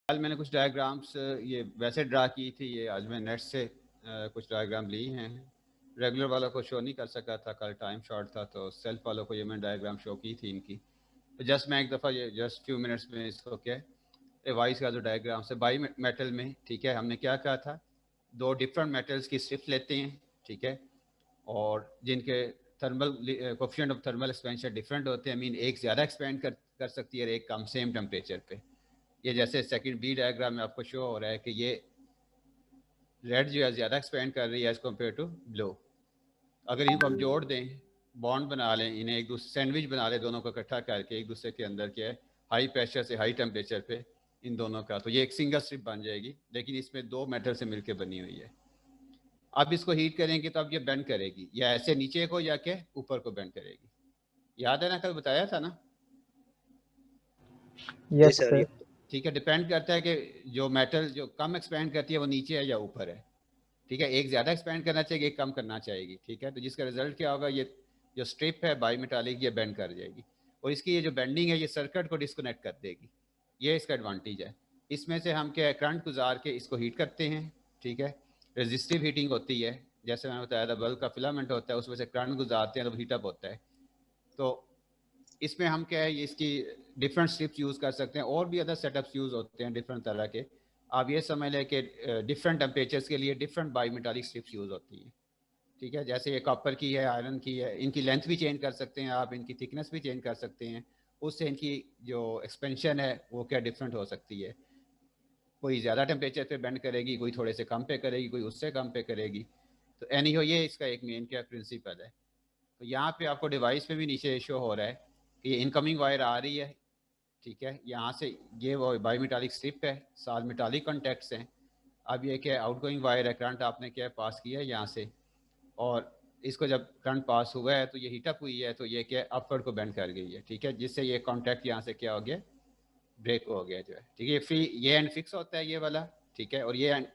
कल मैंने कुछ डायग्राम्स ये वैसे ड्रा की थी, ये आज मैं नेट से कुछ डायग्राम ली हैं। रेगुलर वालों को शो नहीं कर सका था, कल टाइम शॉर्ट था, तो सेल्फ वालों को ये मैंने डायग्राम शो की थी इनकी। तो जस्ट मैं एक दफ़ा ये जस्ट फ्यू मिनट्स में इसको क्या रिवाइज का जो डायग्राम है बाई मेटल में, ठीक है, हमने क्या कहा था, दो डिफरेंट मेटल्स की स्ट्रिप लेते हैं, ठीक है, और जिनके thermal coefficient of thermal expansion different होते हैं, मीन एक ज़्यादा एक्सपेंड कर सकती है और एक कम सेम टेम्परेचर पे। ये जैसे सेकंड बी डायग्राम में आपको शो हो रहा है कि ये रेड जो है ज़्यादा एक्सपेंड कर रही है एज़ कम्पेयर टू ब्लू। अगर इनको हम जोड़ दें, बॉन्ड बना लें, इन्हें एक दूसरे सैंडविच बना लें, दोनों को इकट्ठा करके एक दूसरे के अंदर क्या है हाई प्रेशर से हाई टेम्परेचर पे इन दोनों का, तो ये एक सिंगल स्ट्रिप बन जाएगी, लेकिन इसमें दो मेटल से मिलकर बनी हुई है। अब इसको हीट करेंगे तो अब ये बेंड करेगी, या ऐसे नीचे को या क्या ऊपर को बेंड करेगी। याद है ना, कल बताया था ना। जी यस सर। सर। ठीक है, डिपेंड करता है कि जो मेटल जो कम एक्सपेंड करती है वो नीचे है या ऊपर है। ठीक है, एक ज़्यादा एक्सपेंड करना चाहिए, एक कम करना चाहिए। ठीक है, तो जिसका रिजल्ट क्या होगा, ये जो स्ट्रिप है बाई मेटालिक ये बेंड कर जाएगी, और इसकी ये जो बेंडिंग है ये सर्किट को डिस्कनेक्ट कर देगी। ये इसका एडवांटेज है। इसमें से हम क्या करंट गुजार के इसको हीट करते हैं। ठीक है, रेजिस्टिव हीटिंग होती है, जैसे मैंने बताया था बल्ब का फिलामेंट होता है, उसमें से करंट गुजारते हैं तो हीटअप होता है। तो इसमें हम क्या है इसकी डिफरेंट स्ट्रिप्स यूज़ कर सकते हैं, और भी अदर सेटअप्स यूज़ होते हैं डिफरेंट तरह के। आप ये समझ लें कि डिफरेंट टेम्परेचर्स के लिए different by metallic strips use होती हैं। ठीक है, जैसे ये कॉपर की है, आयरन की है, इनकी लेंथ भी चेंज कर सकते हैं आप, इनकी थिकनेस भी चेंज कर सकते हैं, उससे इनकी जो एक्सपेंशन है वो क्या डिफरेंट हो सकती है। कोई ज़्यादा टेम्परेचर पे बेंड करेगी, कोई थोड़े से कम पे करेगी, कोई उससे कम पे करेगी। तो एनी हो, ये इसका एक मेन क्या प्रिंसिपल है। तो यहाँ पे आपको डिवाइस पे भी नीचे शो हो रहा है कि ये इनकमिंग वायर आ रही है। ठीक है, यहाँ से ये वो बाई मेटालिक स्ट्रिप है, साथ मेटालिक कॉन्टैक्ट्स हैं। अब ये क्या आउटगोइंग वायर है, करंट आपने क्या पास किया है यहाँ से, और इसको जब करंट पास हुआ है तो ये हीटअप हुई है, तो ये क्या अपवर्ड को बेंड कर गई है। ठीक है, जिससे ये कॉन्टैक्ट यहाँ से क्या हो गया, ब्रेक हो गया जो है। ठीक है, ये एंड फिक्स होता है ये वाला। ठीक है, और ये एंड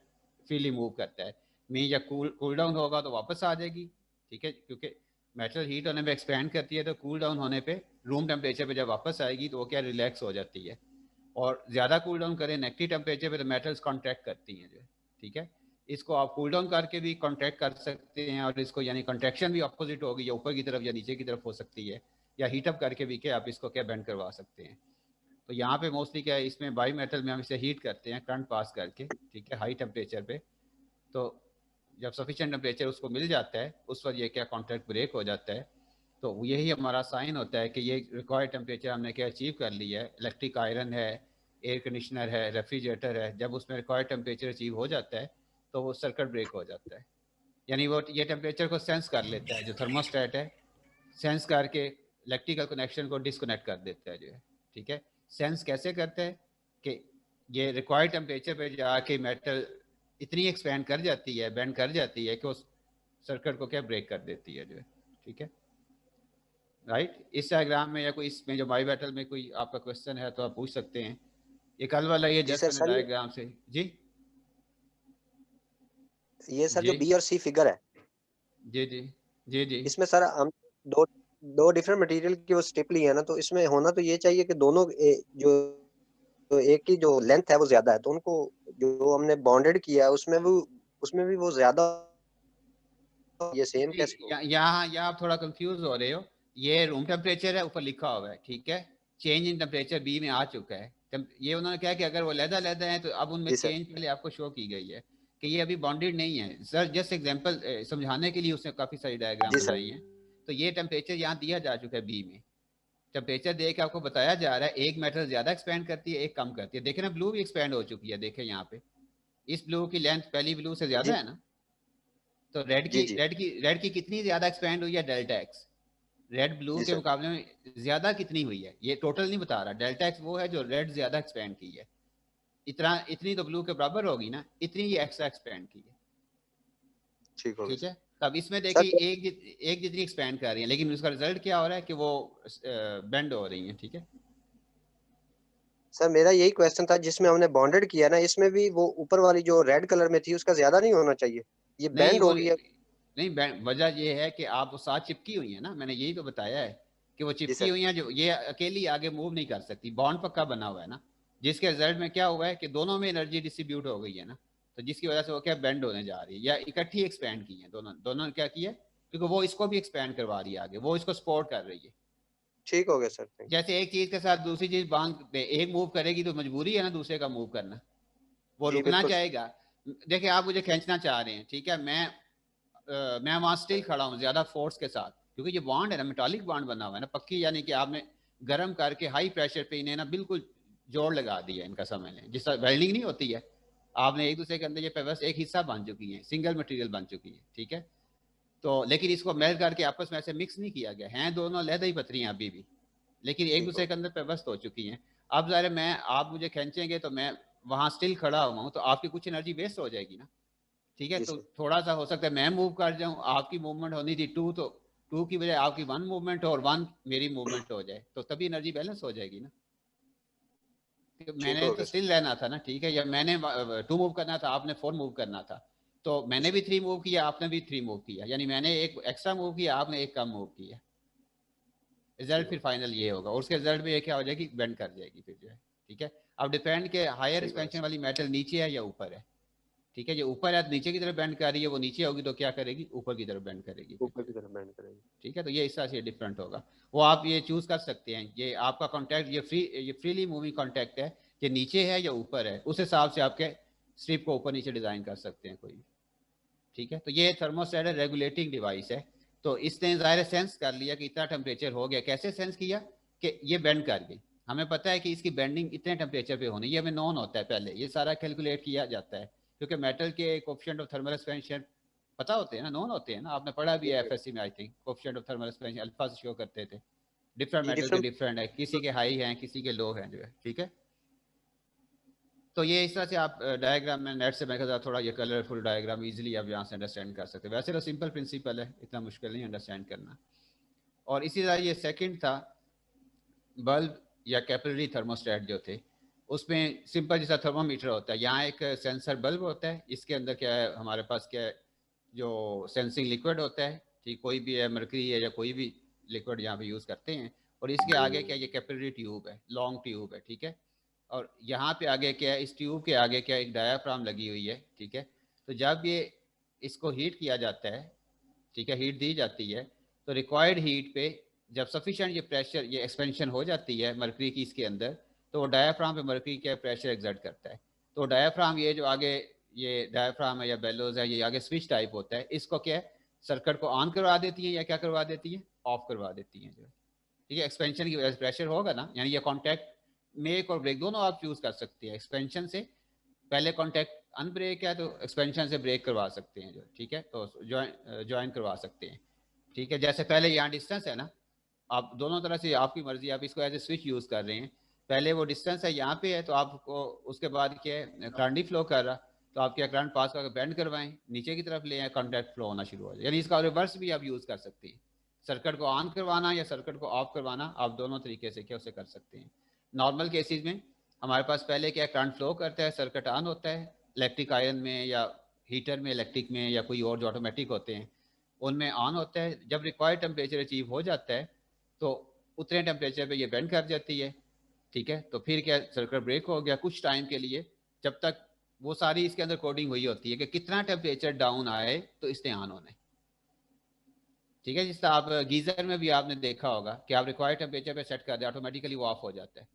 फ्रीली मूव करता है। मीन जब कूल डाउन होगा तो वापस आ जाएगी। ठीक है, क्योंकि मेटल हीट होने पे एक्सपेंड करती है, तो कूल डाउन होने पे रूम टेम्परेचर पे जब वापस आएगी तो वो क्या रिलैक्स हो जाती है। और ज़्यादा कूल डाउन करें नेगेटिव टेम्परेचर पे तो मेटल्स कॉन्ट्रैक्ट करती हैं जो है। ठीक है, इसको आप कूल डाउन करके भी कॉन्ट्रैक्ट कर सकते हैं, और इसको यानी कॉन्ट्रैक्शन भी अपोजिट होगी, या ऊपर की तरफ या नीचे की तरफ हो सकती है, या हीटअप करके भी क्या आप इसको क्या बेंड करवा सकते हैं। तो यहाँ पे मोस्टली क्या है, इसमें बाई मेटल में हम इसे हीट करते हैं करंट पास करके। ठीक है, हाई टेम्परेचर पे। तो जब सफिशिएंट टेम्परेचर उसको मिल जाता है उस वक्त ये क्या कॉन्टैक्ट ब्रेक हो जाता है। तो यही हमारा साइन होता है कि ये रिक्वायर्ड टेम्परेचर हमने क्या अचीव कर लिया है। इलेक्ट्रिक आयरन है, एयर कंडीशनर है, रेफ्रिजरेटर है, जब उसमें रिक्वायर्ड टेम्परेचर अचीव हो जाता है तो वो सर्किट ब्रेक हो जाता है। यानी वो ये टेम्परेचर को सेंस कर लेता है, जो थर्मोस्टेट है सेंस करके इलेक्ट्रिकल कनेक्शन को डिस्कनेक्ट कर देता है जो है। ठीक है, सेंस कैसे करते हैं कि ये रिक्वायर्ड टेम्परेचर पे जाके मेटल इतनी एक्सपेंड कर जाती है, बेंड कर जाती है कि उस सर्किट को क्या ब्रेक कर देती है जो है। ठीक है, राइट। इस डायग्राम में या कोई इसमें जो बाई बैटल में कोई आपका क्वेश्चन है तो आप पूछ सकते हैं। ये कल वाला ये जी जस्ट सर। मैंने सर डायग्राम से जी ये सर जी जो बी और सी फिगर है, जी जी जी जी इसमें सर हम दो दो डिफरेंट मटेरियल की वो स्ट्रिप ली है ना, तो इसमें होना तो ये चाहिए कि दोनों जो तो एक की जो लेंथ है वो ज्यादा है, तो उनको जो हमने बॉन्डेड किया है उसमें भी वो ज्यादा, ये सेम जी, कैसे होगा? यहाँ आप थोड़ा कंफ्यूज हो रहे हो। ये रूम टेम्परेचर है, ऊपर लिखा हुआ है। ठीक है, चेंज इन टेम्परेचर बी में आ चुका है। ये उन्होंने क्या कि अगर वो लहदा लहदा है तो अब उनमें जी सर। चेंज पहले आपको शो की गई है कि ये अभी बॉन्डेड नहीं है। सर जस्ट एग्जांपल समझाने के लिए उसने काफ़ी सारी डायग्राम जी सर। बनाई है। तो ये टेम्परेचर यहाँ दिया जा चुका है बी में। टेम्परेचर दे के आपको बताया जा रहा है एक मेटल ज़्यादा एक्सपेंड करती है, एक कम करती है। देखे ना, ब्लू भी एक्सपेंड हो चुकी है, देखे यहाँ पे इस ब्लू की लेंथ पहली ब्लू से ज़्यादा जी है ना। तो रेड की जी जी कितनी ज़्यादा एक्सपेंड हुई है, डेल्टा एक्स। रेड ब्लू जी के सर। मुकाबले में ज्यादा कितनी हुई है, ये टोटल नहीं बता रहा। डेल्टा एक्स वो है जो रेड ज्यादा एक्सपेंड की है। इतनी तो ब्लू के बराबर होगी ना, इतनी ही एक्स्ट्रा एक्सपेंड की है। ठीक होगा ठीक सर। है, तब इसमें सर देखिए तो एक जितनी एक्सपेंड कर रही है, लेकिन उसका रिजल्ट क्या हो रहा है कि वो बेंड हो रही है। ठीक है, सर मेरा यही क्वेश्चन था, जिसमें हमने बॉन्डेड किया ना, इसमें भी वो ऊपर वाली जो रेड कलर में थी उसका ज्यादा नहीं होना चाहिए? ये नहीं बैंड वो हो गई है। नहीं, वजह ये है कि आप वो साथ चिपकी हुई है ना, मैंने यही तो बताया है कि वो जी चिपकी सर। हुई है, जो ये अकेली आगे मूव नहीं कर सकती, बॉन्ड पक्का बना हुआ है ना। जिसके रिजल्ट में क्या हुआ है कि दोनों में एनर्जी डिस्ट्रीब्यूट हो गई है ना, तो जिसकी वजह से वो क्या बेंड होने जा रही है या इकट्ठी एक्सपैंड की है, दोनों दोनों ने क्या किया, क्योंकि वो इसको भी एक्सपैंड करवा रही है आगे, वो इसको सपोर्ट कर रही है। ठीक हो गया सर, थैंक जैसे एक चीज के साथ दूसरी चीज बांध दे, एक मूव करेगी तो मजबूरी है ना दूसरे का मूव करना, वो जी रुकना बिल्कुल सर। चाहेगा। देखिए आप मुझे खींचना चाह रहे हैं, ठीक है, मैं वहां स्टिल खड़ा हूँ ज्यादा फोर्स के साथ, क्योंकि ये बॉन्ड है ना, मेटालिक बॉन्ड बना हुआ है ना पक्की, यानी कि आपने गर्म करके हाई प्रेशर पे इन्हें ना बिल्कुल जोड़ लगा दिया इनका, समझ लें जिस तरह वेल्डिंग नहीं होती है, आपने एक दूसरे के अंदर ये बस एक हिस्सा बन चुकी है, सिंगल मटेरियल बन चुकी है, ठीक है। तो लेकिन इसको मेल्ट करके आपस में ऐसे मिक्स नहीं किया गया है, दोनों लहदा ही पतरी हैं अभी भी, लेकिन एक ठीक हो दूसरे के अंदर पेवस्त हो चुकी हैं। अब ज़ाहिर मैं, आप मुझे खींचेंगे तो मैं वहां स्टिल खड़ा हुआ हूँ, तो आपकी कुछ एनर्जी वेस्ट हो जाएगी ना, ठीक है। जी तो सर। थोड़ा सा हो सकता है मैं मूव कर जाऊं, आपकी मूवमेंट होनी थी टू, तो टू की बजाय आपकी वन मूवमेंट हो और वन मेरी मूवमेंट हो जाए, तो तभी एनर्जी बैलेंस हो जाएगी ना। ठीक मैंने हो तो गया सर। स्टिल रहना था ना, ठीक है, या मैंने टू मूव करना था, आपने फोर मूव करना था, तो जी मैंने सर। भी थ्री मूव किया, आपने भी थ्री मूव किया, यानी मैंने एक एक्स्ट्रा मूव किया, आपने एक कम मूव किया, रिजल्ट ठीक फिर हो फाइनल ये होगा, और उसके रिजल्ट में ये क्या हो जाएगी, बेंड कर जाएगी फिर जो है, ठीक है। अब डिपेंड के हायर ठीक हो गया एक्सपेंशन सर। वाली मेटल नीचे है या ऊपर है, ठीक है, जो ऊपर है तो नीचे की तरफ बेंड कर रही है, वो नीचे होगी तो क्या करेगी, ऊपर की तरफ बेंड करेगी फिर ऊपर जो की है, तरफ बैंड करेंगे। ठीक है। तो ये इस तरह से डिफरेंट होगा, वो आप ये चूज कर सकते हैं, ये आपका कॉन्टैक्ट ये फ्रीली मूविंग कॉन्टैक्ट है, ये नीचे है या ऊपर है, उस हिसाब से आपके स्ट्रिप को ऊपर नीचे डिजाइन कर सकते हैं कोई भी, ठीक है। तो ये थर्मोस्टेट रेगुलेटिंग डिवाइस है, तो इसने ज़ाहिर सेंस कर लिया कि इतना टेम्परेचर हो गया, कैसे सेंस किया कि ये बेंड कर गई, हमें पता है कि इसकी बेंडिंग इतने टेम्परेचर पे होनी, ये हमें नॉन होता है, पहले ये सारा कैलकुलेट किया जाता है, क्योंकि मेटल के कोफिशिएंट ऑफ थर्मल एक्सपेंशन पता होते हैं ना, नॉन होते हैं ना, आपने पढ़ा भी जी है सर। एफएससी में, I think coefficient of thermal expansion alpha से शो करते थे, डिफरेंट जी मेटल के डिफरेंट। डिफरेंट है, किसी के हाई हैं किसी के लो हैं जो है, ठीक है। तो ये इस तरह से आप डायग्राम में नेट से मैं कहता थोड़ा ये कलरफुल डायग्राम इजीली आप यहाँ से अंडरस्टैंड कर सकते हैं, वैसे तो सिंपल प्रिंसिपल है, इतना मुश्किल नहीं अंडरस्टैंड करना। और इसी तरह ये सेकंड था बल्ब या कैपिलरी थर्मोस्टेट जो थे, उसमें सिंपल जैसा थर्मोमीटर होता है, यहाँ एक सेंसर बल्ब होता है, इसके अंदर क्या है हमारे पास, क्या है जो सेंसिंग लिक्विड होता है, ठीक, कोई भी है मरकरी है या कोई भी लिक्विड यहाँ पे यूज़ करते हैं, और इसके आगे क्या, ये कैपिलरी ट्यूब है, लॉन्ग ट्यूब है, ठीक है। और यहाँ पे आगे क्या है, इस ट्यूब के आगे क्या, एक डायाफ्राम लगी हुई है, ठीक है। तो जब ये इसको हीट किया जाता है, ठीक है, हीट दी जाती है, तो रिक्वायर्ड हीट पे जब सफिशिएंट ये प्रेशर, ये एक्सपेंशन हो जाती है मरकरी की इसके अंदर, तो वो डायाफ्राम पे मरकरी क्या प्रेशर एग्जर्ट करता है, तो डायाफ्राम ये जो आगे ये डायाफ्राम है या बेलोज है, ये आगे स्विच टाइप होता है, इसको क्या है सर्किट को ऑन करवा देती है या क्या करवा देती है, ऑफ करवा देती है जो है, ठीक है। एक्सपेंशन की वजह से प्रेशर होगा ना, यानी ये कॉन्टैक्ट मेक और ब्रेक दोनों आप चूज कर सकते हैं, एक्सपेंशन से पहले कॉन्टैक्ट अनब्रेक है तो एक्सपेंशन से ब्रेक करवा सकते हैं जो, ठीक है, तो ज्वाइन करवा सकते हैं, ठीक है। जैसे पहले यहाँ डिस्टेंस है ना, आप दोनों तरह से आपकी मर्जी, आप इसको एज ए स्विच यूज कर रहे हैं, पहले वो डिस्टेंस है यहाँ पे है तो आपको उसके बाद क्या है करंट ही फ्लो कर रहा, तो आप क्या करंट पास करके बेंड करवाएं नीचे की तरफ ले आए, कॉन्टैक्ट फ्लो होना शुरू हो जाए, यानी इसका रिवर्स भी आप यूज कर सकते हैं, सर्किट को ऑन करवाना या सर्किट को ऑफ करवाना, आप दोनों तरीके से क्या उसे कर सकते हैं। नॉर्मल केसेस में हमारे पास पहले क्या करंट फ्लो करता है, सर्किट ऑन होता है, इलेक्ट्रिक आयरन में या हीटर में, इलेक्ट्रिक में या कोई और जो ऑटोमेटिक होते हैं उनमें ऑन होता है, जब रिक्वायर्ड टेम्परेचर अचीव हो जाता है तो उतने टेम्परेचर पे ये बेंड कर जाती है, ठीक है। तो फिर क्या सर्किट ब्रेक हो गया कुछ टाइम के लिए, जब तक वो सारी इसके अंदर कोडिंग हुई होती है कि कितना टेम्परेचर डाउन आए तो इसने ऑन होना है, ठीक है। जिस तरह आप गीजर में भी आपने देखा होगा कि आप रिक्वायर्ड टेम्परेचर पे सेट कर दें ऑटोमेटिकली वो ऑफ हो जाता है,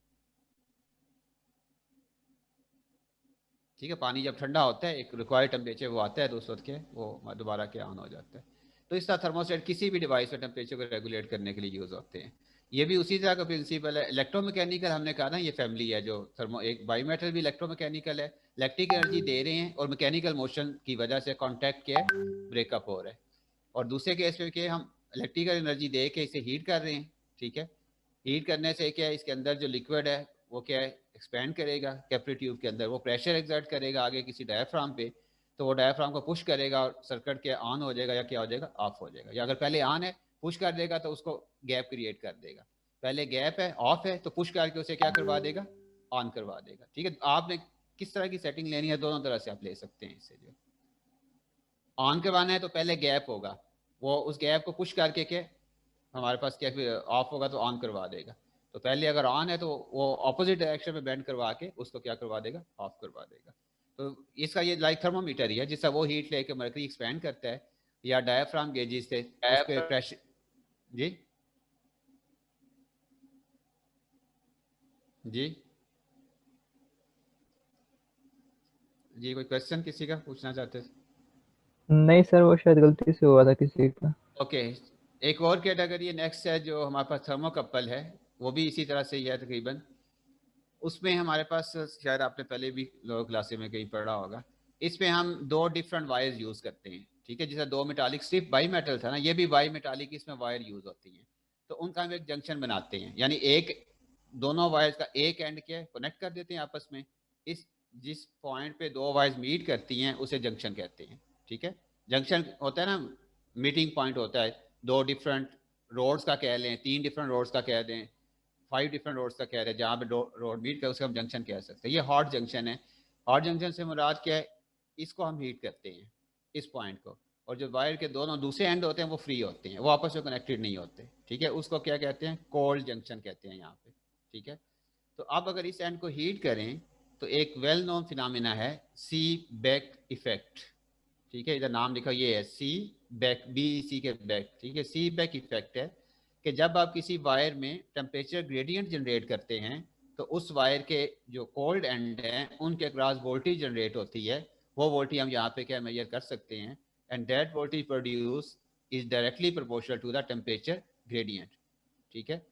ठीक है। पानी जब ठंडा होता है एक रिक्वायर्ड टेम्परेचर वो आता है तो उस वक्त के वो दोबारा के ऑन हो जाता है। तो इस तरह थर्मोस्टेट किसी भी डिवाइस का टेम्परेचर को रेगुलेट करने के लिए यूज़ होते हैं। ये भी उसी तरह का प्रिंसिपल है, इलेक्ट्रोमैकेनिकल हमने कहा ना ये फैमिली है जो थर्मो, एक बायोमेटल भी इलेक्ट्रोमैकेनिकल है, इलेक्ट्रिक एनर्जी दे रहे हैं और मैकेनिकल मोशन की वजह से कॉन्टैक्ट के ब्रेकअप हो रहा है। और दूसरे केस में कि हम इलेक्ट्रिकल एनर्जी दे के इसे हीट कर रहे हैं, ठीक है। हीट करने से क्या है इसके अंदर जो लिक्विड है वो क्या है एक्सपैंड करेगा, कैपिलरी ट्यूब के अंदर वो प्रेशर एक्सर्ट करेगा आगे किसी डायाफ्राम पे, तो वो डायाफ्राम को पुश करेगा और सर्किट के ऑन हो जाएगा या क्या हो जाएगा ऑफ हो जाएगा, या अगर पहले ऑन है पुश कर देगा तो उसको गैप क्रिएट कर देगा, पहले गैप है ऑफ है तो पुश करके उसे क्या करवा देगा ऑन करवा देगा, ठीक है। आपने किस तरह की सेटिंग लेनी है दोनों तरह से आप ले सकते हैं इससे, जो ऑन करवाना है तो पहले गैप होगा, वो उस गैप को पुश करके के हमारे पास क्या ऑफ होगा तो ऑन करवा देगा, तो पहले अगर ऑन है तो वो ऑपोजिट डायरेक्शन में बेंड करवा के उसको क्या करवा देगा, ऑफ करवा देगा। तो इसका ये लाइक थर्मोमीटर ही है, जिससे वो हीट लेके मरकरी एक्सपेंड करता है, या डायफ्राम गेजेस से उस पर प्रेशर। जी जी जी, कोई क्वेश्चन किसी का पूछना चाहते थे? नहीं सर, वो शायद गलती से हुआ था किसी का। ओके, एक और कैटेगरी नेक्स्ट है जो हमारे पास थर्मोकपल है, वो भी इसी तरह से ही है तकरीबन। उसमें हमारे पास शायद आपने पहले भी लोअर क्लासेस में कहीं पढ़ा होगा, इसमें हम दो डिफरेंट वायर्स यूज़ करते हैं, ठीक है। जैसे दो मेटालिक, सिर्फ बाई मेटल था ना, ये भी बाई मेटालिक, इसमें वायर यूज़ होती हैं। तो उनका हम एक जंक्शन बनाते हैं, यानी एक दोनों वायर्स का एक एंड क्या है कनेक्ट कर देते हैं आपस में। इस जिस पॉइंट पे दो वायर्स मीट करती हैं उसे जंक्शन कहते हैं, ठीक है। जंक्शन होता है ना, मीटिंग पॉइंट होता है, दो डिफरेंट रोड्स का कह लें, तीन डिफरेंट रोड्स का कह दें, 5 डिफरेंट रोड्स का कह रहे हैं, जहाँ पे रोड मीट कर उसका हम जंक्शन कह सकते हैं। ये हॉट जंक्शन है। हॉट जंक्शन से मुराद क्या है, इसको हम हीट करते हैं, इस पॉइंट को, और जो वायर के दोनों दूसरे एंड होते हैं वो फ्री होते हैं, वो आपस में कनेक्टेड नहीं होते, ठीक है। उसको क्या कहते हैं, कोल्ड जंक्शन कहते हैं यहाँ पे, ठीक है। तो अब अगर इस एंड को हीट करें तो एक वेल नोन फिनोमिना है सी बैक इफेक्ट, ठीक है। इधर नाम लिखा ये है सी बैक, बी सी के बैक, ठीक है। सी बैक इफेक्ट है कि जब आप किसी वायर में टेम्परेचर ग्रेडियंट जनरेट करते हैं तो उस वायर के जो कोल्ड एंड हैं उनके अक्रॉस वोल्टेज जनरेट होती है। वो वोल्टेज हम यहाँ पे क्या मेजर कर सकते हैं, and that voltage produce is directly proportional to the temperature gradient, ठीक है।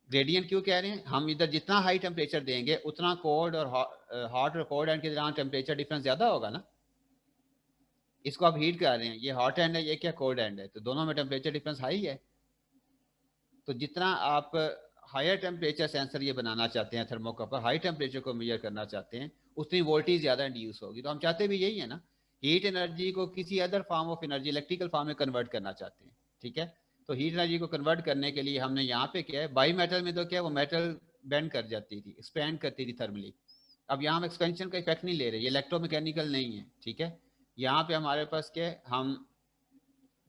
ग्रेडियंट क्यों कह रहे हैं, हम इधर जितना हाई टेम्परेचर देंगे उतना कोल्ड और हॉट और कोल्ड एंड के दौरान टेम्परेचर डिफरेंस ज़्यादा होगा ना। इसको आप हीट कर रहे हैं, ये हॉट एंड है, ये क्या कोल्ड एंड है, तो दोनों में टेम्परेचर डिफरेंस हाई है। तो जितना आप हायर टेम्परेचर सेंसर ये बनाना चाहते हैं, थर्मोकपल हाई टेम्परेचर को मेजर करना चाहते हैं, उतनी वोल्टेज ज़्यादा इंड्यूस होगी। तो हम चाहते भी यही है ना, हीट एनर्जी को किसी other form of energy, electrical form में कन्वर्ट करना चाहते हैं, ठीक है। तो हीट एनर्जी को कन्वर्ट करने के लिए हमने यहाँ पे क्या है, बाई मेटल में तो क्या है, वो मेटल बेंड कर जाती थी, एक्सपेंड करती थी थर्मली। अब यहाँ हम एक्सपेंशन का इफेक्ट नहीं ले रहे, ये इलेक्ट्रोमैकेनिकल नहीं है, ठीक है। यहाँ पे हमारे पास क्या है, हम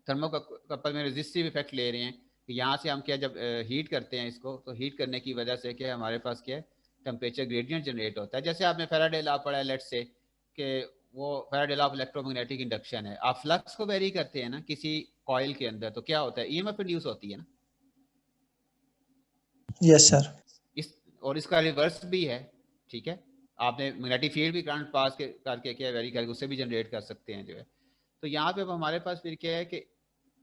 थर्मोकपल में रेजिस्टिव इफेक्ट ले रहे हैं कि यहाँ से हम क्या जब हीट करते हैं इसको, तो हीट करने की वजह से क्या हमारे पास क्या है, टेम्परेचर ग्रेडियंट जनरेट होता है। जैसे आपने फैराडे लॉ पढ़ा है, लेट्स से कि वो Faraday law of electromagnetic induction है, आप फ्लक्स को वेरी करते हैं ना किसी कॉइल के अंदर, तो क्या होता है, ईएमएफ इंड्यूस होती है ना। Yes sir. इस और इसका रिवर्स भी है, ठीक है। आपने मैग्नेटिक फील्ड भी करंट पास करके क्या वेरी करके उससे भी जनरेट कर सकते हैं जो है। तो यहाँ पे हमारे पास फिर क्या है कि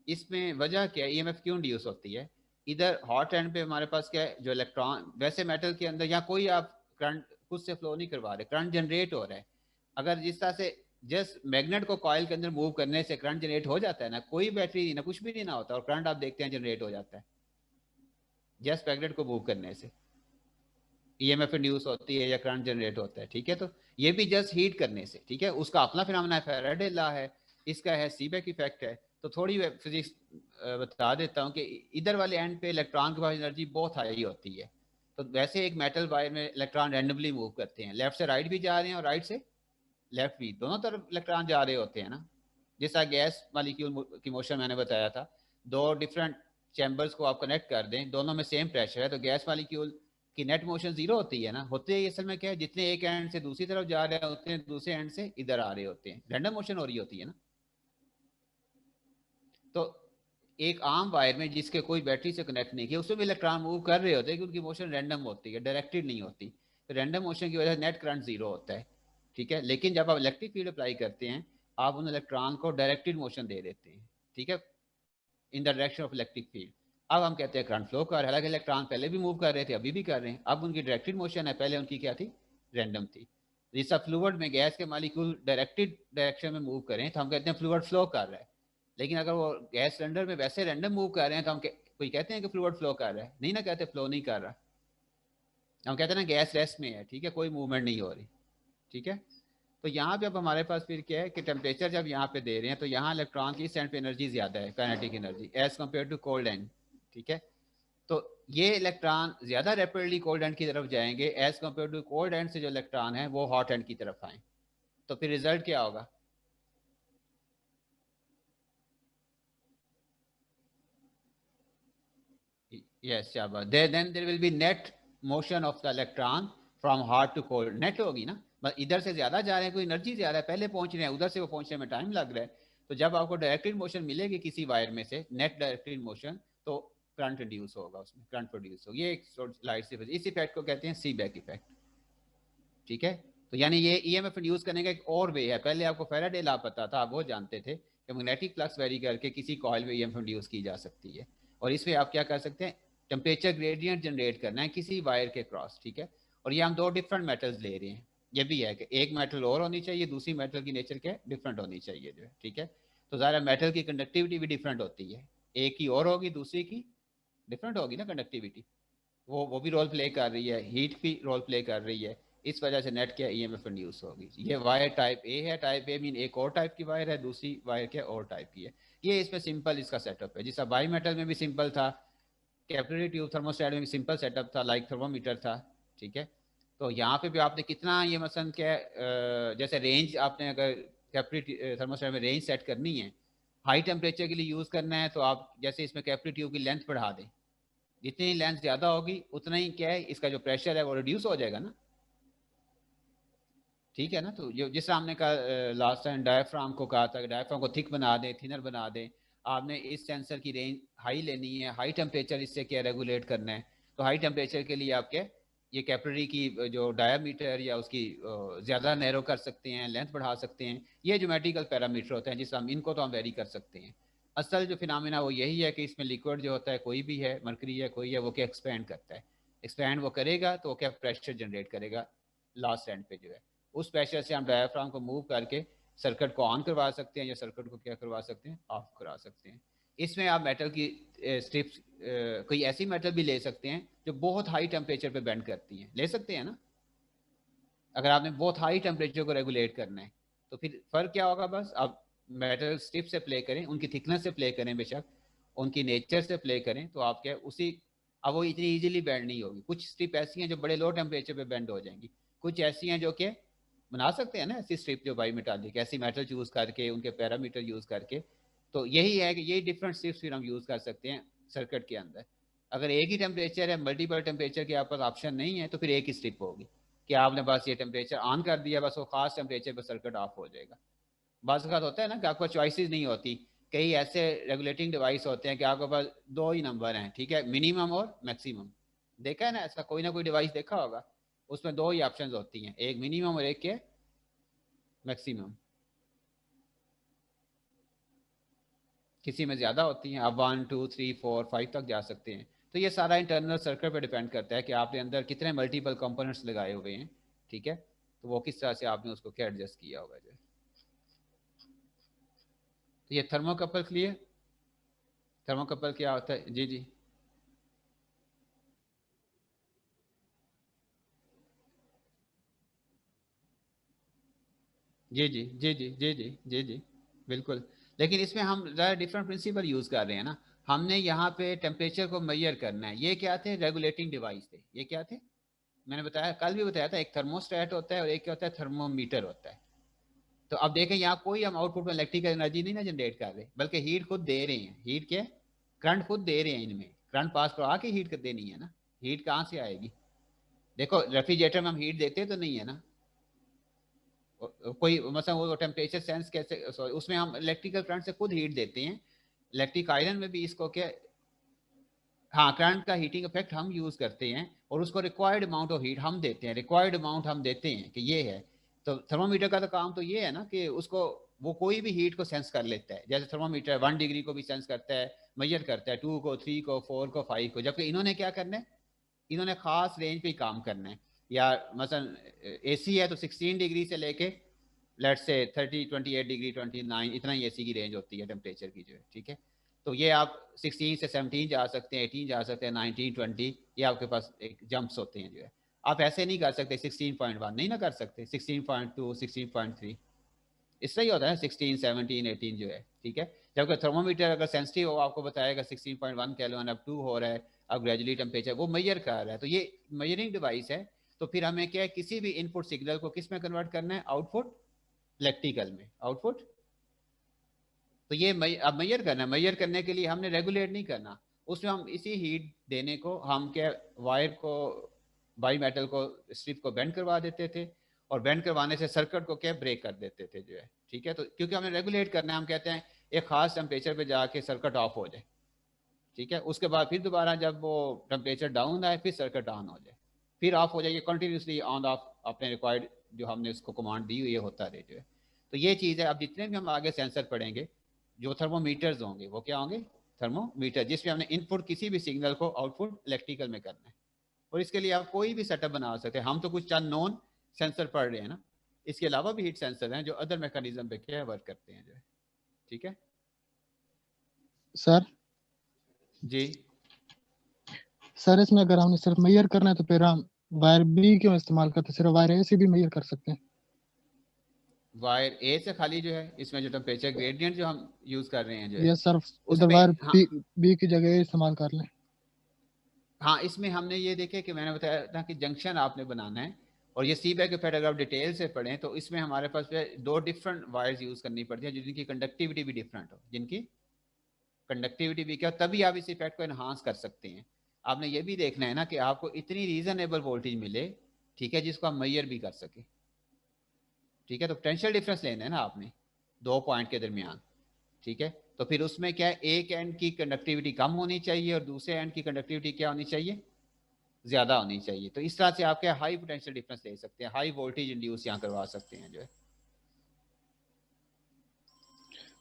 इसमें वजह क्या है, ईएमएफ क्यों इंड्यूस होती है। इधर हॉट एंड पे हमारे पास क्या है, जो इलेक्ट्रॉन, वैसे मेटल के अंदर या कोई आप करंट खुद से फ्लो नहीं करवा रहे, करंट जनरेट हो रहा है। अगर जिस तरह से जस्ट मैग्नेट को कॉइल के अंदर मूव करने से करंट जनरेट हो जाता है ना, कोई बैटरी ना कुछ भी नहीं ना होता, और करंट आप देखते हैं जनरेट हो जाता है जस्ट मैग्नेट को मूव करने से, ईएमएफ इंड्यूस होती है या करंट जनरेट होता है, ठीक है। तो ये भी जस्ट हीट करने से, ठीक है। उसका अपना फिनोमेना फैराडे लॉ है, इसका है सीबेक इफेक्ट है। तो थोड़ी फिजिक्स बता देता हूँ कि इधर वाले एंड पे इलेक्ट्रॉन के पास एनर्जी बहुत हाई होती है। तो वैसे एक मेटल वायर में इलेक्ट्रॉन रैंडमली मूव करते हैं, लेफ्ट से राइट भी जा रहे हैं और राइट से लेफ्ट भी, दोनों तरफ इलेक्ट्रॉन जा रहे होते हैं ना। जैसा गैस मॉलिक्यूल की मोशन मैंने बताया था, दो डिफरेंट चैम्बर्स को आप कनेक्ट कर दें, दोनों में सेम प्रेशर है, तो गैस मॉलिक्यूल की नेट मोशन जीरो होती है ना। होते ही असल में क्या है, जितने एक एंड से दूसरी तरफ जा रहे हैं उतने दूसरे एंड से इधर आ रहे होते हैं, रैंडम मोशन हो रही होती है ना। तो एक आम वायर में जिसके कोई बैटरी से कनेक्ट नहीं किया, उसमें भी इलेक्ट्रॉन मूव कर रहे होते हैं, क्योंकि मोशन रैंडम होती है, डायरेक्टेड नहीं होती। तो रैंडम मोशन की वजह से नेट करंट जीरो होता है, ठीक है। लेकिन जब आप इलेक्ट्रिक फील्ड अप्लाई करते हैं, आप उन इलेक्ट्रॉन को डायरेक्टेड मोशन दे देते हैं, ठीक है, in the direction of electric field. अब हम कहते हैं करंट फ्लो कर, हालांकि इलेक्ट्रॉन पहले भी मूव कर रहे थे, अभी भी कर रहे हैं, अब उनकी डायरेक्टेड मोशन है, पहले उनकी क्या थी, रैंडम थी। जैसा फ्लूइड में गैस के मॉलिक्यूल डायरेक्टेड डायरेक्शन में मूव करें तो हम कहते हैं फ्लूइड फ्लो कर रहा है। लेकिन अगर वो गैस सिलेंडर में वैसे रैंडम मूव कर रहे हैं तो हम कोई कहते हैं कि फ्लूइड फ्लो कर रहा है, नहीं ना कहते, फ्लो नहीं कर रहा, हम कहते हैं ना गैस रेस्ट में है, ठीक है, कोई मूवमेंट नहीं हो रही, ठीक है। तो यहाँ पे अब हमारे पास फिर क्या है कि टेम्परेचर जब यहाँ पे दे रहे हैं तो यहाँ इलेक्ट्रॉन की इस एंड पे एनर्जी ज़्यादा है, kinetic energy as compare to cold end, ठीक है। तो ये इलेक्ट्रॉन ज़्यादा रैपिडली कोल्ड एंड की तरफ जाएंगे as compare to cold end से जो इलेक्ट्रॉन है वो हॉट एंड की तरफ आए। तो फिर रिजल्ट क्या होगा, यस शाबाश, then there will be net motion of the electron from hot to cold, net होगी ना, बस इधर से ज्यादा जा रहे हैं, कोई एनर्जी ज्यादा है, पहले पहुंच रहे हैं, उधर से वो पहुंचने में टाइम लग रहा है। तो जब आपको डायरेक्टेड मोशन मिलेगी किसी वायर में से, नेट डायरेक्टेड मोशन, तो करंट इंड्यूस होगा, उसमें करंट प्रोड्यूस होगा। ये एक लाइट से, इस इफेक्ट को कहते हैं सीबैक इफेक्ट, ठीक है। तो यानी ये ईएमएफ इंड्यूस करने का एक और वे है। पहले आपको फैराडे लॉ पता था, आप वो जानते थे कि मैग्नेटिक फ्लक्स वेरी करके किसी कॉइल में ईएमएफ इंड्यूस की जा सकती है। और इसमें आप क्या कर सकते हैं, टेम्परेचर ग्रेडियंट जनरेट करना है किसी वायर के क्रॉस, ठीक है। और ये हम दो डिफरेंट मेटल्स ले रहे हैं, ये भी है कि एक मेटल और होनी चाहिए, दूसरी मेटल की नेचर क्या डिफरेंट होनी चाहिए जो है, ठीक है। तो ज़रा मेटल की कंडक्टिविटी भी डिफरेंट होती है, एक की और होगी, दूसरी की डिफरेंट होगी ना कंडक्टिविटी, वो भी रोल प्ले कर रही है, हीट भी रोल प्ले कर रही है। इस वजह से नेट क्या ईएमएफ इंड्यूस होगी। ये वायर टाइप ए है, टाइप ए मीन एक और टाइप की वायर है, दूसरी वायर क्या और टाइप की है। ये इसमें सिंपल इसका सेटअप है, जिसका बाई मेटल में भी सिंपल था, कैपिलरी ट्यूब थर्मोस्टेट में भी सिंपल सेटअप था, लाइक थर्मोमीटर था, ठीक है। तो यहाँ पे भी आपने कितना ये मसलन क्या जैसे रेंज, आपने अगर कैपिलरी थर्मोस्टेट में रेंज सेट करनी है, हाई टेम्परेचर के लिए यूज़ करना है, तो आप जैसे इसमें कैपिलरी ट्यूब की लेंथ बढ़ा दें, जितनी लेंथ ज़्यादा होगी उतना ही क्या है इसका जो प्रेशर है वो रिड्यूस हो जाएगा ना, ठीक है ना। तो जो जिस हमने कहा लास्ट टाइम डायफ्राम को कहा था, डायफ्राम को थिक बना दें, थिनर बना दें, आपने इस सेंसर की रेंज हाई लेनी है, हाई टेम्परेचर इससे क्या रेगुलेट करना है। तो हाई टेम्परेचर के लिए आप क्या ये कैपिलरी की जो डायामीटर या उसकी ज़्यादा नैरो कर सकते हैं, लेंथ बढ़ा सकते हैं। ये ज्योमेट्रिकल पैरामीटर होते हैं जिस हम इनको तो हम वेरी कर सकते हैं। असल जो फिनोमेना वो यही है कि इसमें लिक्विड जो होता है, कोई भी है, मरकरी है, कोई है, वो क्या एक्सपैंड करता है। एक्सपैंड वो करेगा तो वो क्या प्रेशर जनरेट करेगा लास्ट एंड पे जो है, उस प्रेशर से हम डायफ्राम को मूव करके सर्किट को ऑन करवा सकते हैं या सर्किट को क्या करवा सकते हैं, ऑफ करा सकते हैं। इसमें आप मेटल की स्ट्रिप्स कोई ऐसी मेटल भी ले सकते हैं जो बहुत हाई टेम्परेचर पे बेंड करती हैं, ले सकते हैं ना। अगर आपने बहुत हाई टेम्परेचर को रेगुलेट करना है तो फिर फ़र्क क्या होगा, बस आप मेटल स्ट्रिप से प्ले करें, उनकी थिकनेस से प्ले करें, बेशक उनकी नेचर से प्ले करें, तो आप क्या उसी, अब वो इतनी इजीली बेंड नहीं होगी। कुछ स्ट्रिप ऐसी हैं जो बड़े लो टेम्परेचर पे बेंड हो जाएंगी, कुछ ऐसी हैं जो कि बना सकते हैं ना ऐसी स्ट्रिप जो बाई मेटालिक, ऐसी मेटल यूज़ करके, उनके पैरामीटर यूज़ करके। तो यही है कि यही डिफरेंट स्ट्रिप्स फिर हम यूज़ कर सकते हैं सर्किट के अंदर। अगर एक ही टेम्परेचर है, मल्टीपल टेम्परेचर के आपके पास ऑप्शन नहीं है, तो फिर एक ही स्ट्रिप होगी कि आपने बस ये टेम्परेचर ऑन कर दिया, बस वो खास टेम्परेचर पर सर्किट ऑफ हो जाएगा। बाज़ वक़्त होता है ना कि आपको चॉइसेस नहीं होती, कई ऐसे रेगुलेटिंग डिवाइस होते हैं कि आपके पास दो ही नंबर हैं, ठीक है, मिनिमम और मैक्सिमम। देखा है ना ऐसा, कोई ना कोई डिवाइस देखा होगा, उसमें दो ही ऑप्शंस होती हैं, एक मिनिमम और एक के मैक्सिमम। किसी में ज़्यादा होती हैं, आप 1 2 3 4 5 तक जा सकते हैं। तो ये सारा इंटरनल सर्किट पे डिपेंड करता है कि आपने अंदर कितने मल्टीपल कंपोनेंट्स लगाए हुए हैं, ठीक है। तो वो किस तरह से आपने उसको क्या एडजस्ट किया होगा जो। तो ये थर्मोकपल क्लियर, थर्मोकपल क्या होता है, जी जी जी जी जी जी जी जी जी जी बिल्कुल। लेकिन इसमें हम ज़रा डिफरेंट प्रिंसिपल यूज़ कर रहे हैं ना। हमने यहाँ पे टेम्परेचर को मेजर करना है। ये क्या थे, रेगुलेटिंग डिवाइस थे। ये क्या थे, मैंने बताया, कल भी बताया था, एक थर्मोस्टेट होता है और एक क्या होता है, थर्मोमीटर होता है। तो अब देखें यहाँ कोई हम आउटपुट में इलेक्ट्रिकल एनर्जी नहीं ना जनरेट कर रहे, बल्कि हीट खुद दे रहे हैं। हीट क्या, करंट खुद दे रहे हैं, इनमें करंट पास करवा के हीट कर देनी है ना। हीट कहाँ से आएगी, देखो रेफ्रिजरेटर में हम हीट देते तो नहीं है ना, कोई मतलब वो टेम्परेचर सेंस कैसे, सॉरी, उसमें हम इलेक्ट्रिकल करंट से खुद हीट देते हैं। इलेक्ट्रिक आयरन में भी इसको क्या, हाँ, करंट का हीटिंग इफेक्ट हम यूज करते हैं और उसको रिक्वायर्ड अमाउंट ऑफ हीट हम देते हैं, रिक्वायर्ड अमाउंट हम देते हैं कि ये है। तो थर्मोमीटर का तो काम तो ये है ना कि उसको, वो कोई भी हीट को सेंस कर लेता है। जैसे थर्मोमीटर 1 डिग्री को भी सेंस करता है, मेजर करता है 2 को, 3 को, 4 को, 5 को। जबकि इन्होंने क्या करना है, इन्होंने खास रेंज पे ही काम करना है। या मसलन एसी है तो 16 डिग्री से लेके लेट्स से 30 28 डिग्री 29, इतना ही एसी की रेंज होती है टेम्परेचर की जो है, ठीक है। तो ये आप 16 से 17 जा सकते हैं, 18 जा सकते हैं, 19 20, ये आपके पास एक जंप्स होते हैं जो है। आप ऐसे नहीं कर सकते 16.1 नहीं ना कर सकते, 16.2 16.3 इससे ही होता है 16 17 18 जो है, ठीक है। जबकि थर्मोमीटर अगर सेंसिटिव हो आपको बताएगा 16.1 केल्विन, अब 2 हो रहा है, अब ग्रेजुअली टेम्परेचर वो मेजर कर रहा है। तो ये मेजरिंग डिवाइस है। तो फिर हमें क्या है, किसी भी इनपुट सिग्नल को किस में कन्वर्ट करना है, आउटपुट इलेक्ट्रिकल में, आउटपुट। तो ये अब मेजर करना है, मेजर करने के लिए हमने रेगुलेट नहीं करना, उसमें हम इसी हीट देने को हम क्या वायर को बाई मेटल को स्ट्रिप को बेंड करवा देते थे और बेंड करवाने से सर्किट को क्या ब्रेक कर देते थे जो है, ठीक है। तो क्योंकि हमने रेगुलेट करना है, हम कहते हैं एक खास टेम्परेचर पे जाके सर्किट ऑफ हो जाए, ठीक है। उसके बाद फिर दोबारा जब वो टेम्परेचर डाउन आए फिर सर्किट ऑन हो जाए, फिर ऑफ हो जाएगी, कंटिन्यूसली ऑन ऑफ अपने रिक्वायर्ड जो हमने उसको कमांड दी हुई है होता रहे जो है। तो ये चीज़ है। अब जितने भी हम आगे सेंसर पढ़ेंगे, जो थर्मोमीटर्स होंगे वो क्या होंगे, थर्मोमीटर, जिसमें हमने इनपुट किसी भी सिग्नल को आउटपुट इलेक्ट्रिकल में करना है। और इसके लिए आप कोई भी सेटअप बना सकते हैं। हम तो कुछ चंद नॉन सेंसर पढ़ रहे हैं ना, इसके अलावा भी हीट सेंसर हैं जो अदर मैकेनिज्म पे क्या वर्क करते हैं जो है, ठीक है सर। जी। सर इसमें अगर हमने सिर्फ मेजर करना है तो फिर हम वायर बी क्यों इस्तेमाल करते हैं, सिर्फ वायर ए से भी मेजर कर सकते हैं। वायर ए से खाली जो है इसमें जो टेम्परेचर ग्रेडियंट जो हम यूज कर रहे हैं जो है यस सर, इधर उसमें वायर हाँ बी की जगह ए इस्तेमाल कर लें। हाँ, इसमें हमने ये देखे कि मैंने बताया था कि जंक्शन आपने बनाना है, और ये सी बैक इफेक्ट अगर आप डिटेल से पढ़ें तो इसमें हमारे पास दो डिफरेंट वायर्स यूज करनी पड़ती है जिनकी कंडक्टिविटी भी डिफरेंट हो, जिनकी कंडक्टिविटी भी क्या, तभी आप इस इफेक्ट को एनहांस कर सकते हैं। आपने ये भी देखना है ना कि आपको इतनी रीजनेबल वोल्टेज मिले, ठीक है, जिसको आप मैयर भी कर सके, ठीक है। तो पोटेंशियल डिफरेंस लेना है ना आपने दो पॉइंट के दरमियान, ठीक है। तो फिर उसमें क्या है, एक एंड की कंडक्टिविटी कम होनी चाहिए और दूसरे एंड की कंडक्टिविटी क्या होनी चाहिए, ज्यादा होनी चाहिए। तो इस तरह से आप क्या हाई पोटेंशियल डिफरेंस ले सकते हैं, हाई वोल्टेज इंड्यूस यहाँ करवा सकते हैं जो है,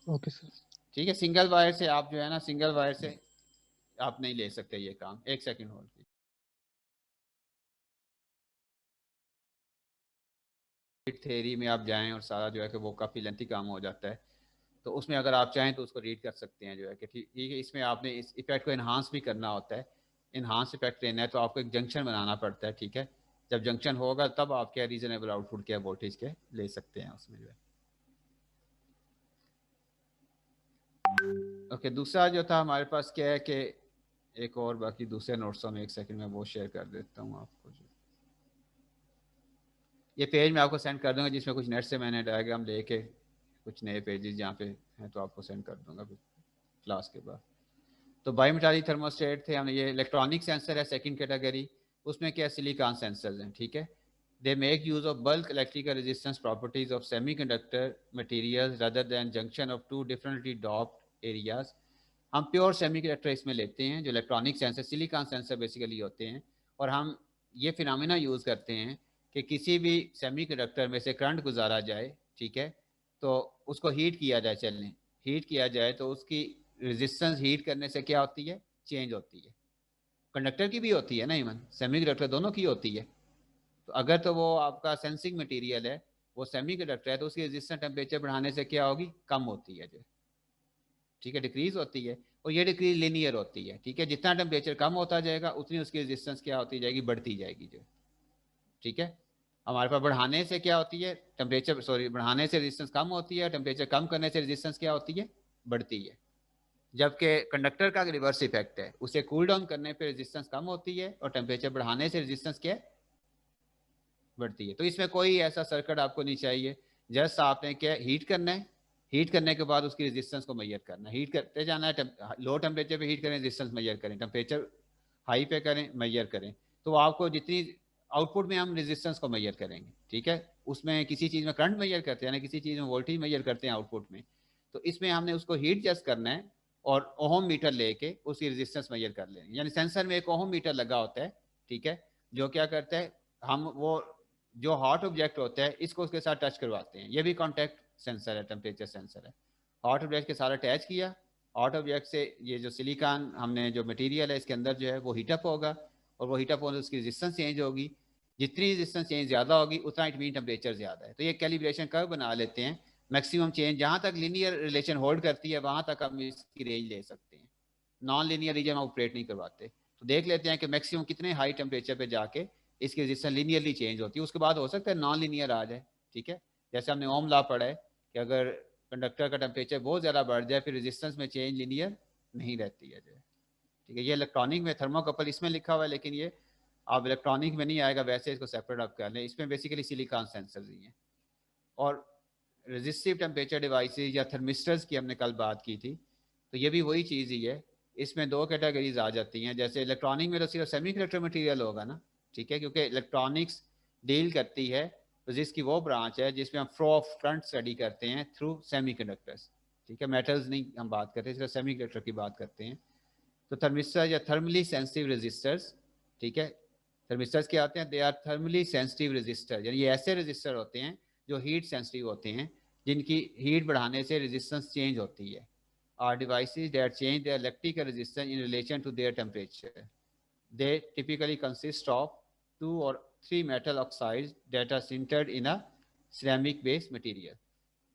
ओके सर। ठीक है। सिंगल वायर से आप जो है ना, सिंगल वायर से आप नहीं ले सकते ये काम। एक सेकंड होल्ड कीजिए। थ्योरी में आप जाएं और सारा जो है कि वो काफ़ी लेंथी काम हो जाता है, तो उसमें अगर आप चाहें तो उसको रीड कर सकते हैं जो है कि ठीक है। इसमें आपने इस इफेक्ट को इन्हांस भी करना होता है, इन्हांस इफेक्ट लेना है तो आपको एक जंक्शन बनाना पड़ता है, ठीक है। जब जंक्शन होगा तब आप क्या रीजनेबल आउटपुट क्या वोल्टेज के ले सकते हैं उसमें जो है। ओके, दूसरा जो था हमारे पास क्या है कि एक और बाकी दूसरे नोट्सों में, एक सेकंड में वो शेयर कर देता हूँ आपको। जो ये पेज मैं आपको सेंड कर दूंगा जिसमें कुछ नेट से मैंने डायग्राम लेके कुछ नए पेजेस जहाँ पे हैं तो आपको सेंड कर दूंगा क्लास के बाद। तो बायोमेटालिक थर्मोस्टेट थे हमने, ये इलेक्ट्रॉनिक सेंसर है सेकंड कैटेगरी। उसमें क्या सिलिकॉन सेंसर्स हैं, ठीक है। They make use of bulk electrical resistance properties of semiconductor materials rather than junction of two differently doped areas. हम प्योर सेमीकंडक्टर इसमें लेते हैं जो electronic sensor silicon sensor basically होते हैं, और हम ये फिनोमेना यूज़ करते हैं कि किसी भी सेमीकंडक्टर में से करंट गुजारा जाए, ठीक है, तो उसको हीट किया जाए, चलने हीट किया जाए तो उसकी रेजिस्टेंस हीट करने से क्या होती है, चेंज होती है। कंडक्टर की भी होती है ना, इवन सेमीकंडक्टर दोनों की होती है। तो अगर तो वो आपका सेंसिंग मटेरियल है, वो सेमीकंडक्टर है, तो उसकी रेजिस्टेंस टेम्परेचर बढ़ाने से क्या होगी, कम होती है जो, ठीक है, डिक्रीज होती है। और ये डिक्रीज लिनियर होती है, ठीक है। जितना टेम्परेचर कम होता जाएगा उतनी उसकी रेजिस्टेंस क्या होती जाएगी, बढ़ती जाएगी जो, ठीक है। हमारे पास बढ़ाने से क्या होती है, टेम्परेचर सॉरी बढ़ाने से रेजिस्टेंस कम होती है, टेम्परेचर कम करने से रेजिस्टेंस क्या होती है, बढ़ती है। जबकि कंडक्टर का रिवर्स इफेक्ट है, उसे कूल डाउन करने पे रेजिस्टेंस कम होती है और टेम्परेचर बढ़ाने से रेजिस्टेंस क्या बढ़ती है। तो इसमें कोई ऐसा सर्किट आपको नहीं चाहिए, जस्ट आपने क्या हीट करना है, हीट करने के बाद उसकी रेजिस्टेंस को मेजर करना है, हीट करते जाना है, लो टेम्परेचर पे हीट करें रेजिस्टेंस मेजर करें, टेम्परेचर हाई पे करें मेजर करें, तो आपको जितनी आउटपुट में हम रेजिस्टेंस को मेजर करेंगे, ठीक है। उसमें किसी चीज़ में करंट मेजर करते हैं ना, किसी चीज़ में वोल्टेज मेजर करते हैं आउटपुट में, तो इसमें हमने उसको हीट जस्ट करना है और ओहम मीटर लेके उसकी रेजिस्टेंस मेजर कर लेंगे। यानी सेंसर में एक ओहम मीटर लगा होता है, ठीक है, जो क्या करता है, हम वो जो हॉट ऑब्जेक्ट होता है इसको उसके साथ टच करवाते हैं। ये भी कॉन्टैक्ट सेंसर है, टेम्परेचर सेंसर है। हॉट ऑब्जेक्ट के साथ अटैच किया, हॉट ऑब्जेक्ट से ये जो सिलिकॉन हमने जो मटेरियल है इसके अंदर जो है वो हीटअप होगा, और वो हीटअप होने से उसकी रेजिस्टेंस चेंज होगी। जितनी रेजिस्टेंस चेंज ज़्यादा होगी उतना इट मीन टेम्परेचर ज़्यादा है। तो ये कैलिब्रेशन कर्व बना लेते हैं, मैक्सिमम चेंज जहाँ तक लीनियर रिलेशन होल्ड करती है वहाँ तक हम इसकी रेंज ले सकते हैं, नॉन लीनियर रीजन हम ऑपरेट नहीं करवाते। तो देख लेते हैं कि मैक्सिमम कितने हाई टेम्परेचर पे जाके इसकी रेजिस्टेंस लीनियरली चेंज होती है, उसके बाद हो सकता है नॉन लीनियर आ जाए, ठीक है। जैसे हमने ओम लॉ पढ़ा है कि अगर कंडक्टर का टेम्परेचर बहुत ज़्यादा बढ़ जाए फिर रेजिस्टेंस में चेंज लीनियर नहीं रहती है जो है, ठीक है। ये इलेक्ट्रॉनिक में थर्मोकपल इसमें लिखा हुआ है, लेकिन ये आप इलेक्ट्रॉनिक में नहीं आएगा, वैसे इसको सेपरेट आप कर लें। इसमें बेसिकली सिलिकॉन सेंसर्स ही हैं। और रेजिस्टिव टेम्परेचर डिवाइसेज या थर्मिस्टर्स की हमने कल बात की थी, तो ये भी वही चीज़ ही है। इसमें दो कैटेगरीज आ जाती हैं। जैसे इलेक्ट्रॉनिक में तो सिर्फ सेमी कंडक्टर मटीरियल होगा ना, ठीक है, क्योंकि इलेक्ट्रॉनिक्स डील करती है तो जिसकी वो ब्रांच है जिसमें हम फ्लो ऑफ करंट स्टडी करते हैं थ्रू सेमी कंडक्टर्स, ठीक है, मेटल्स नहीं हम बात करते, सिर्फ सेमी कंडक्टर की बात करते हैं। तो थर्मिस्टर या थर्मली सेंसिटिव रेजिस्टर्स, ठीक है, थर्मिस्टर्स क्या आते हैं, they are thermally sensitive resistor, यानी ये ऐसे रेजिस्टर होते हैं जो हीट सेंसिटिव होते हैं, जिनकी हीट बढ़ाने से रेजिस्टेंस चेंज होती है। Are devices that change their electrical resistance in relation to their temperature. They typically consist of 2 or 3 metal oxides that are sintered in a ceramic based material।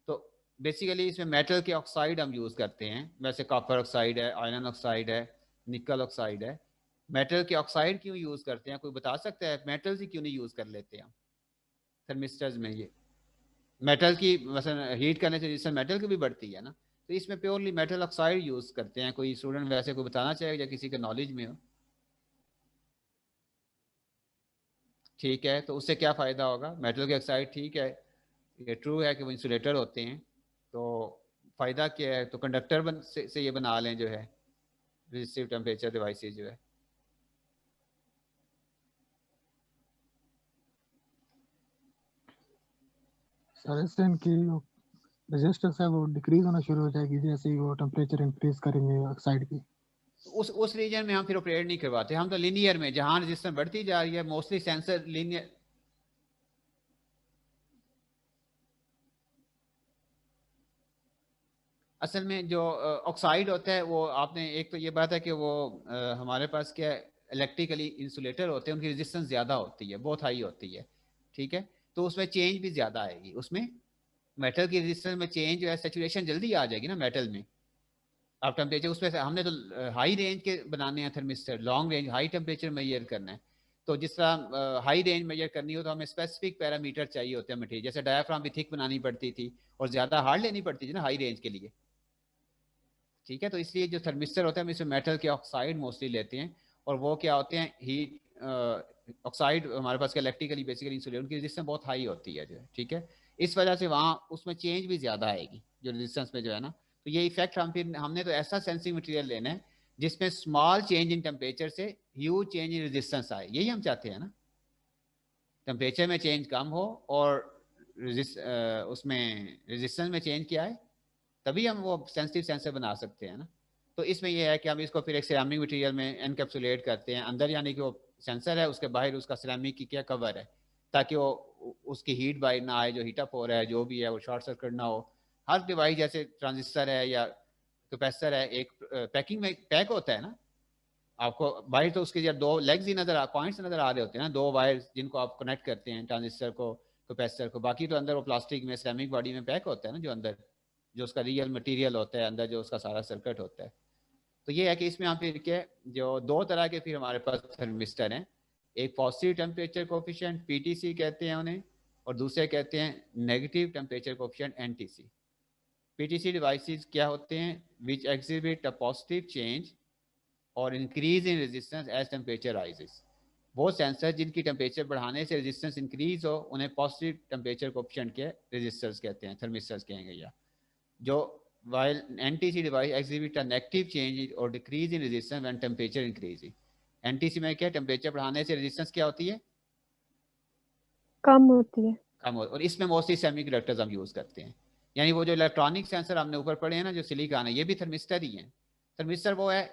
तो basically इसमें metal के oxide हम use करते हैं, वैसे copper oxide है, iron oxide है, निकल ऑक्साइड है। मेटल के ऑक्साइड क्यों यूज़ करते हैं, कोई बता सकता है? मेटल ही क्यों नहीं यूज़ कर लेते हैं थर्मिस्टर्स में? ये मेटल की मसलन हीट करने से जिससे मेटल की भी बढ़ती है ना, तो इसमें प्योरली मेटल ऑक्साइड यूज़ करते हैं। कोई स्टूडेंट वैसे कोई बताना चाहेगा या किसी के नॉलेज में हो? ठीक है, तो उससे क्या फ़ायदा होगा? मेटल के ऑक्साइड, ठीक है, ये ट्रू है कि वो इंसुलेटर होते हैं, तो फ़ायदा क्या है? तो कंडक्टर से ये बना लें जो है रेजिस्टिव टेम्परेचर डिवाइसेस जो है। सर इससे इनकी रेजिस्टेंस है वो डिक्रीज होना शुरू हो जाएगी जैसे ही वो टेम्परेचर इंक्रीज करेंगे ऑक्साइड की। उस रीजन में हम फिर ऑपरेट नहीं करवाते, हम तो लीनियर में, जहाँ रेजिस्टेंस बढ़ती जा रही है, मोस्टली सेंसर लीनियर। असल में जो ऑक्साइड होता है वो, आपने एक तो ये बात है कि वो हमारे पास क्या इलेक्ट्रिकली इंसुलेटर होते हैं, उनकी रेजिस्टेंस ज़्यादा होती है, बहुत हाई होती है, ठीक है, तो उसमें चेंज भी ज़्यादा आएगी। उसमें मेटल की रेजिस्टेंस में चेंज जो है, सेचुरेशन जल्दी आ जाएगी ना मेटल में। अब टेम्परेचर उसमें से हमने तो हाई रेंज के बनाने हैं thermistor, long range high temperature measure करना है। तो जिस तरह हाई रेंज मेजर करनी हो तो हमें स्पेसिफिक पैरामीटर चाहिए होते हैं मटेरियल, जैसे डायाफ्राम भी थिक बनानी पड़ती थी और ज़्यादा हार्ड लेनी पड़ती थी ना हाई रेंज के लिए, ठीक है। तो इसलिए जो थर्मिस्टर होते हैं हम इसमें मेटल के ऑक्साइड मोस्टली लेते हैं, और वो क्या होते हैं, हीट ऑक्साइड हमारे पास इलेक्ट्रिकली बेसिकली इंसुलेटर, उनकी रेजिस्टेंस बहुत हाई होती है जो है, ठीक है। इस वजह से वहाँ उसमें चेंज भी ज़्यादा आएगी जो रेजिस्टेंस में जो है ना। तो ये इफेक्ट हमने तो ऐसा सेंसिंग मटेरियल लेना है जिसमें स्मॉल चेंज इन टेम्परेचर से ह्यूज चेंज इन रेजिस्टेंस आए, यही हम चाहते हैं ना। टेम्परेचर में चेंज कम हो और उसमें रेजिस्टेंस में चेंज किया है, तभी हम वो सेंसिटिव सेंसर बना सकते हैं ना। तो इसमें यह है कि हम इसको फिर एक सिरेमिक मटेरियल में एनकैप्सुलेट करते हैं अंदर, यानी कि वो सेंसर है उसके बाहर उसका सिरेमिक की क्या कवर है, ताकि वो उसकी हीट बाहर ना आए, जो हीटअप हो रहा है जो भी है वो शॉर्ट सर्किट ना हो। हर डिवाइस जैसे ट्रांजिस्टर है या कैपेसिटर है, एक पैकिंग में पैक होता है ना, आपको बाहर तो उसके जब दो लेग्स ही नजर पॉइंट्स नजर आ रहे होते हैं ना, दो वायर्स जिनको आप कनेक्ट करते हैं ट्रांजिस्टर को कैपेसिटर को, बाकी तो अंदर वो प्लास्टिक में सिरेमिक बॉडी में पैक होता है ना, जो अंदर जो उसका रियल मटेरियल होता है अंदर, जो उसका सारा सर्किट होता है। तो ये है कि इसमें हम फिर क्या, जो दो तरह के फिर हमारे पास थर्मिस्टर हैं, एक पॉजिटिव टेम्परेचर कोफिशिएंट पीटीसी कहते हैं उन्हें, और दूसरे कहते हैं negative temperature coefficient NTC. PTC devices क्या होते हैं, which exhibit a positive change और increase in resistance as temperature rises. वो सेंसर जिनकी टेम्परेचर बढ़ाने से रेजिस्टेंस इंक्रीज हो उन्हें पॉजिटिव टेम्परेचर कोफिशिएंट के रेजिस्टर्स कहते हैं, थर्मिस्टर्स कहेंगे। या जो while NTC device exhibit a negative change or decrease in resistance when temperature increases। NTC में क्या, टेम्परेचर बढ़ाने से रेजिस्टेंस क्या होती है, कम होती है, कम हो। और इसमें मोस्टली सेमी कंडक्टर्स हम यूज करते हैं, यानी वो जो इलेक्ट्रॉनिक सेंसर हमने ऊपर पढ़े हैं ना, जो सिलिकॉन है, ये भी थर्मिस्टर ही है। थर्मिस्टर वो है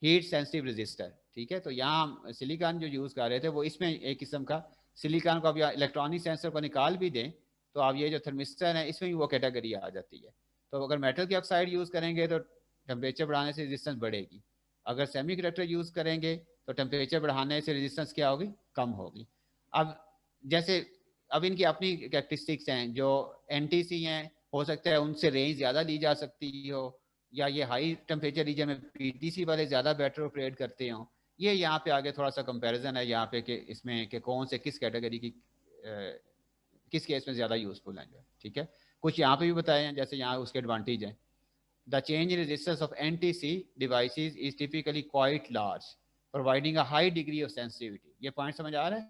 हीट सेंसिटिव रेजिस्टर, ठीक है। तो यहाँ हम सिलिकॉन जो यूज कर रहे थे वो इसमें एक किस्म का सिलिकॉन को, अब इलेक्ट्रॉनिक सेंसर को निकाल भी दें तो अब ये जो थर्मिस्टर है इसमें भी वो कैटेगरी आ जाती है। तो अगर मेटल की ऑक्साइड यूज़ करेंगे तो टेम्परेचर बढ़ाने से रेजिस्टेंस बढ़ेगी, अगर सेमी कंडक्टर यूज़ करेंगे तो टेम्परेचर बढ़ाने से रेजिस्टेंस क्या होगी, कम होगी। अब जैसे अब इनकी अपनी कैरेक्टरिस्टिक्स हैं, जो एनटीसी हैं हो सकता है उनसे रेंज ज़्यादा ली जा सकती हो, या ये हाई टेम्परेचर रीजन में पीटीसी वाले ज़्यादा बेटर ऑपरेट करते हों। ये यहाँ पे आगे थोड़ा सा कंपैरिजन है यहाँ पे कि इसमें कि कौन से किस कैटेगरी की किस केस में ज़्यादा यूजफुल हैं, ठीक है। कुछ यहाँ पे भी बताए हैं, जैसे यहाँ उसके एडवांटेज हैं। The change in resistance of NTC devices is typically quite large, providing a high degree of sensitivity. ये पॉइंट समझ आ रहा है?